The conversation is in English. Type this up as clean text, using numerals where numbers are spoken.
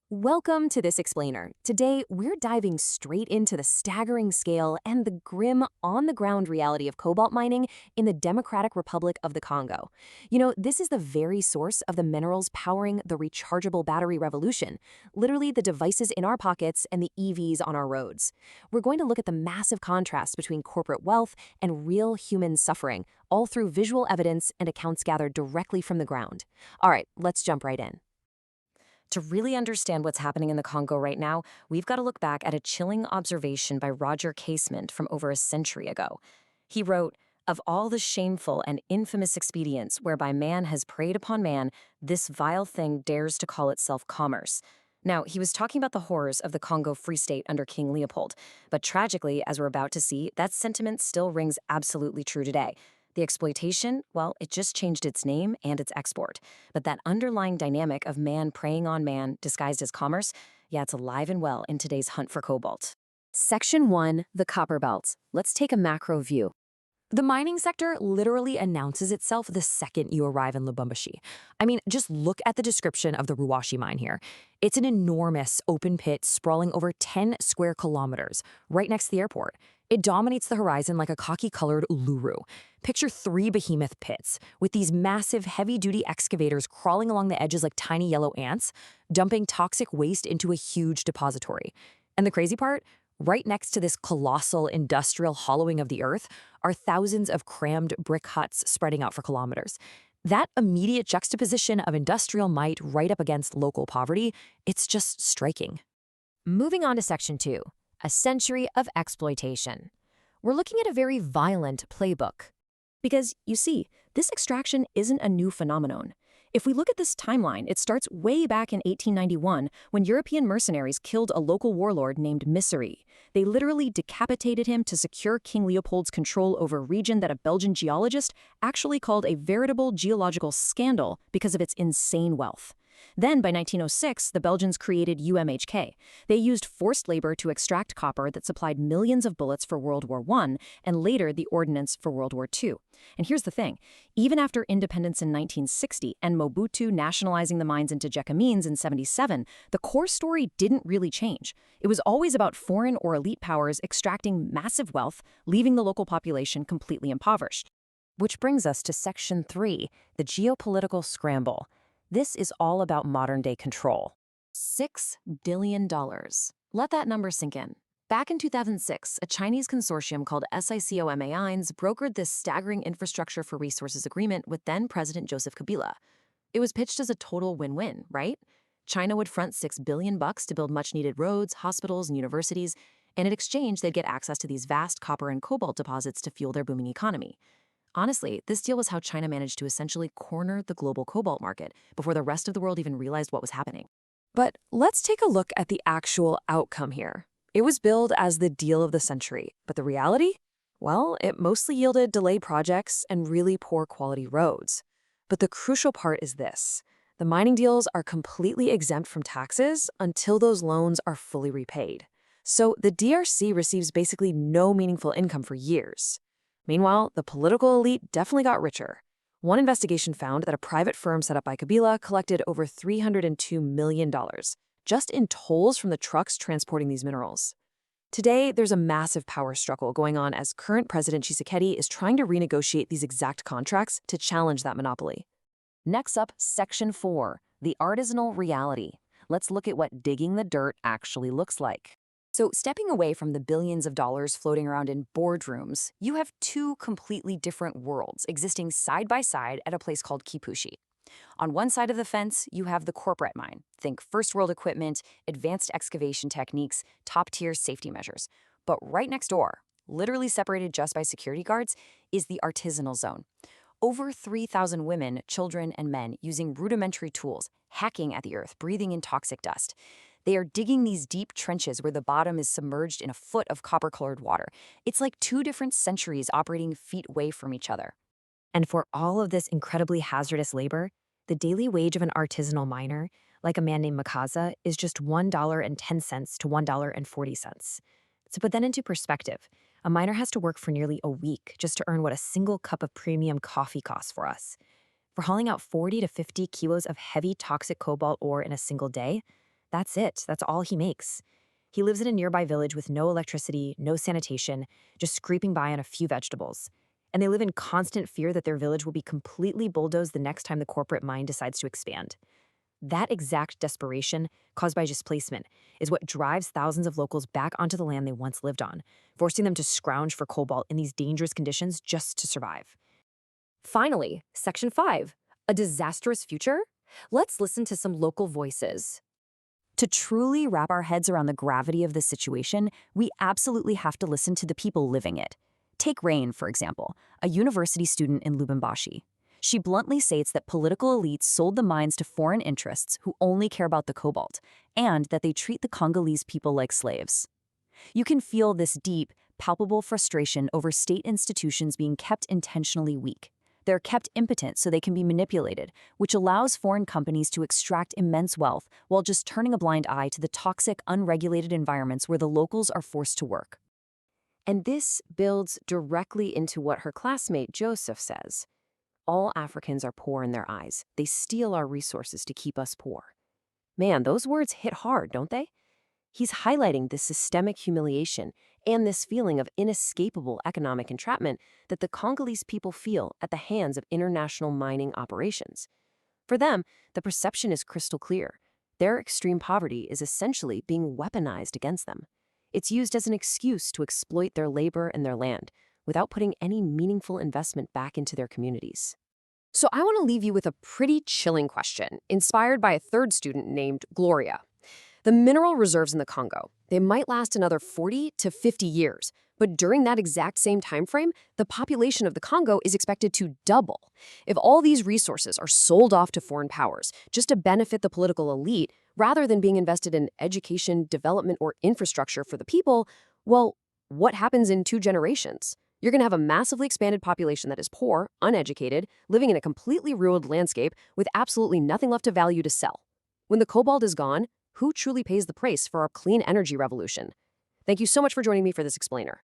Welcome to this explainer. Today, we're diving straight into the staggering scale and the grim, on-the-ground reality of cobalt mining in the Democratic Republic of the Congo. This is the very source of the minerals powering the rechargeable battery revolution, literally the devices in our pockets and the EVs on our roads. We're going to look at the massive contrast between corporate wealth and real human suffering, all through visual evidence and accounts gathered directly from the ground. All right, let's jump right in. To really understand what's happening in the Congo right now, we've got to look back at a chilling observation by Roger Casement from over a century ago. He wrote, "Of all the shameful and infamous expedients whereby man has preyed upon man, this vile thing dares to call itself commerce." Now, he was talking about the horrors of the Congo Free State under King Leopold, but tragically, as we're about to see, that sentiment still rings absolutely true today. The exploitation, well, it just changed its name and its export. But that underlying dynamic of man preying on man disguised as commerce, yeah, it's alive and well in today's hunt for cobalt. Section 1, the copper belts. Let's take a macro view. The mining sector literally announces itself the second you arrive in Lubumbashi. I mean, just look at the description of the Ruwashi mine here. It's an enormous open pit sprawling over 10 square kilometers, right next to the airport. It dominates the horizon like a khaki-colored uluru. Picture 3 behemoth pits, with these massive, heavy-duty excavators crawling along the edges like tiny yellow ants, dumping toxic waste into a huge depository. And the crazy part? Right next to this colossal industrial hollowing of the earth are thousands of crammed brick huts spreading out for kilometers. That immediate juxtaposition of industrial might right up against local poverty, it's just striking. Moving on to Section 2, a century of exploitation. We're looking at a very violent playbook. Because, you see, this extraction isn't a new phenomenon. If we look at this timeline, it starts way back in 1891 when European mercenaries killed a local warlord named Misery. They literally decapitated him to secure King Leopold's control over a region that a Belgian geologist actually called a veritable geological scandal because of its insane wealth. Then, by 1906, the Belgians created UMHK. They used forced labor to extract copper that supplied millions of bullets for World War I and later the ordnance for World War II. And here's the thing. Even after independence in 1960 and Mobutu nationalizing the mines into Gécamines in 77, the core story didn't really change. It was always about foreign or elite powers extracting massive wealth, leaving the local population completely impoverished. Which brings us to Section 3, the geopolitical scramble. This is all about modern-day control. $6 billion. Let that number sink in. Back in 2006, a Chinese consortium called SICOMAINS brokered this staggering infrastructure for resources agreement with then-President Joseph Kabila. It was pitched as a total win-win, right? China would front $6 billion to build much-needed roads, hospitals, and universities, and in exchange, they'd get access to these vast copper and cobalt deposits to fuel their booming economy. Honestly, this deal was how China managed to essentially corner the global cobalt market before the rest of the world even realized what was happening. But let's take a look at the actual outcome here. It was billed as the deal of the century, but the reality? Well, it mostly yielded delayed projects and really poor quality roads. But the crucial part is this. The mining deals are completely exempt from taxes until those loans are fully repaid. So the DRC receives basically no meaningful income for years. Meanwhile, the political elite definitely got richer. One investigation found that a private firm set up by Kabila collected over $302 million, just in tolls from the trucks transporting these minerals. Today, there's a massive power struggle going on as current President Tshisekedi is trying to renegotiate these exact contracts to challenge that monopoly. Next up, Section 4, the artisanal reality. Let's look at what digging the dirt actually looks like. So, stepping away from the billions of dollars floating around in boardrooms, you have 2 completely different worlds existing side by side at a place called Kipushi. On one side of the fence, you have the corporate mine. Think first world equipment, advanced excavation techniques, top-tier safety measures. But right next door, literally separated just by security guards, is the artisanal zone. Over 3,000 women, children, and men using rudimentary tools, hacking at the earth, breathing in toxic dust. They are digging these deep trenches where the bottom is submerged in a foot of copper-colored water. It's like 2 different centuries operating feet away from each other. And for all of this incredibly hazardous labor, the daily wage of an artisanal miner, like a man named Makaza, is just $1.10 to $1.40. To put that into perspective, a miner has to work for nearly a week just to earn what a single cup of premium coffee costs for us. For hauling out 40 to 50 kilos of heavy toxic cobalt ore in a single day, That's it. That's all he makes. He lives in a nearby village with no electricity, no sanitation, just scraping by on a few vegetables. And they live in constant fear that their village will be completely bulldozed the next time the corporate mine decides to expand. That exact desperation, caused by displacement, is what drives thousands of locals back onto the land they once lived on, forcing them to scrounge for cobalt in these dangerous conditions just to survive. Finally, Section 5, a disastrous future? Let's listen to some local voices. To truly wrap our heads around the gravity of this situation, we absolutely have to listen to the people living it. Take Rain, for example, a university student in Lubumbashi. She bluntly states that political elites sold the mines to foreign interests who only care about the cobalt, and that they treat the Congolese people like slaves. You can feel this deep, palpable frustration over state institutions being kept intentionally weak. They're kept impotent so they can be manipulated, which allows foreign companies to extract immense wealth while just turning a blind eye to the toxic, unregulated environments where the locals are forced to work. And this builds directly into what her classmate Joseph says. All Africans are poor in their eyes. They steal our resources to keep us poor. Man, those words hit hard, don't they? He's highlighting this systemic humiliation and this feeling of inescapable economic entrapment that the Congolese people feel at the hands of international mining operations. For them, the perception is crystal clear. Their extreme poverty is essentially being weaponized against them. It's used as an excuse to exploit their labor and their land without putting any meaningful investment back into their communities. So I want to leave you with a pretty chilling question, inspired by a third student named Gloria. The mineral reserves in the Congo, they might last another 40 to 50 years, but during that exact same time frame, the population of the Congo is expected to double. If all these resources are sold off to foreign powers just to benefit the political elite, rather than being invested in education, development, or infrastructure for the people, well, what happens in 2 generations? You're going to have a massively expanded population that is poor, uneducated, living in a completely ruined landscape with absolutely nothing left of value to sell. When the cobalt is gone, who truly pays the price for our clean energy revolution? Thank you so much for joining me for this explainer.